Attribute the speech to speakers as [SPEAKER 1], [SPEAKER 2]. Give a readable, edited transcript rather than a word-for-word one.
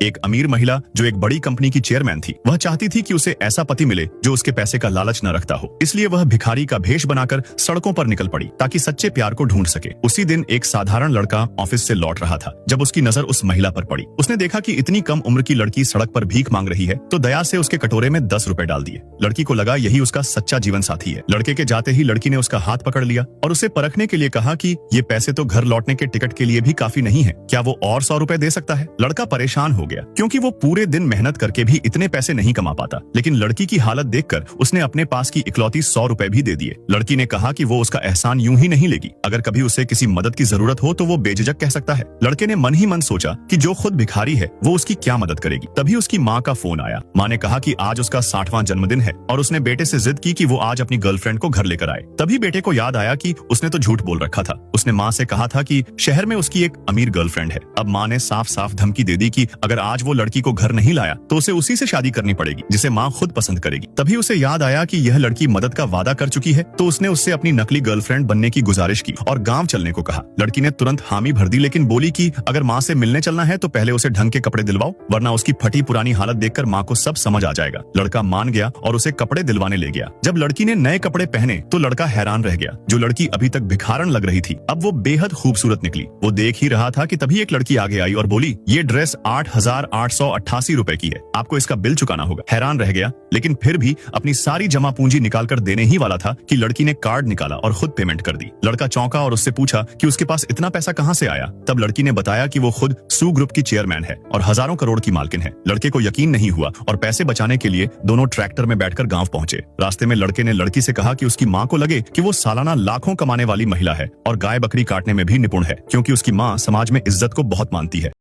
[SPEAKER 1] एक अमीर महिला जो एक बड़ी कंपनी की चेयरमैन थी, वह चाहती थी कि उसे ऐसा पति मिले जो उसके पैसे का लालच न रखता हो। इसलिए वह भिखारी का भेष बनाकर सड़कों पर निकल पड़ी ताकि सच्चे प्यार को ढूंढ सके। उसी दिन एक साधारण लड़का ऑफिस से लौट रहा था जब उसकी नजर उस महिला पर पड़ी। उसने देखा कि इतनी कम उम्र की लड़की सड़क पर भीख मांग रही है तो दया से उसके कटोरे में 10 रुपए डाल दिए। लड़की को लगा यही उसका सच्चा जीवन साथी है। लड़के के जाते ही लड़की ने उसका हाथ पकड़ लिया और उसे परखने के लिए कहा कि ये पैसे तो घर लौटने के टिकट के लिए भी काफी नहीं है, क्या वो और 100 रुपए दे सकता है? लड़का परेशान हो गया क्योंकि वो पूरे दिन मेहनत करके भी इतने पैसे नहीं कमा पाता। लेकिन लड़की की हालत देखकर उसने अपने पास की इकलौती 100 रुपए भी दे दिए। लड़की ने कहा कि वो उसका एहसान यूं ही नहीं लेगी, अगर कभी उसे किसी मदद की जरूरत हो तो वो बेझिझक कह सकता है। लड़के ने मन ही मन सोचा कि जो खुद भिखारी है वो उसकी क्या मदद करेगी। तभी उसकी माँ का फोन आया। माँ ने कहा कि आज उसका 60वां जन्मदिन है और उसने बेटे से जिद की कि वो आज अपनी गर्लफ्रेंड को घर लेकर आए। तभी बेटे को याद आया कि उसने तो झूठ बोल रखा था। उसने माँ से कहा था कि शहर में उसकी एक अमीर गर्लफ्रेंड है। अब माँ ने साफ साफ धमकी दे दी कि अगर आज वो लड़की को घर नहीं लाया तो उसे उसी से शादी करनी पड़ेगी जिसे माँ खुद पसंद करेगी। तभी उसे याद आया कि यह लड़की मदद का वादा कर चुकी है तो उसने उससे अपनी नकली गर्लफ्रेंड बनने की गुजारिश की और गाँव चलने को कहा। लड़की ने तुरंत हामी भर दी लेकिन बोली कि अगर माँ से मिलने चलना है तो पहले उसे ढंग के कपड़े दिलवाओ, वरना उसकी फटी पुरानी हालत देखकर माँ को सब समझ आ जाएगा। लड़का मान गया और उसे कपड़े दिलवाने ले गया। जब लड़की ने नए कपड़े पहने तो लड़का हैरान रह गया। जो लड़की अभी तक भिखारन लग रही थी अब वो बेहद खूबसूरत निकली। वो देख ही रहा था कि तभी एक लड़की आगे आई और बोली, ये ड्रेस 8,888 रुपए की है, आपको इसका बिल चुकाना होगा। हैरान रह गया लेकिन फिर भी अपनी सारी जमा पूंजी निकाल कर देने ही वाला था कि लड़की ने कार्ड निकाला और खुद पेमेंट कर दी। लड़का चौंका और उससे पूछा कि उसके पास इतना पैसा कहां से आया। तब लड़की ने बताया कि वो खुद सू ग्रुप की चेयरमैन है और हजारों करोड़ की मालकिन है। लड़के को यकीन नहीं हुआ और पैसे बचाने के लिए दोनों ट्रैक्टर में बैठकर गांव पहुंचे। रास्ते में लड़के ने लड़की से कहा कि उसकी माँ को लगे कि वो सालाना लाखों कमाने वाली महिला है और गाय बकरी काटने में भी निपुण है, क्योंकि उसकी माँ समाज में इज्जत को बहुत मानती है।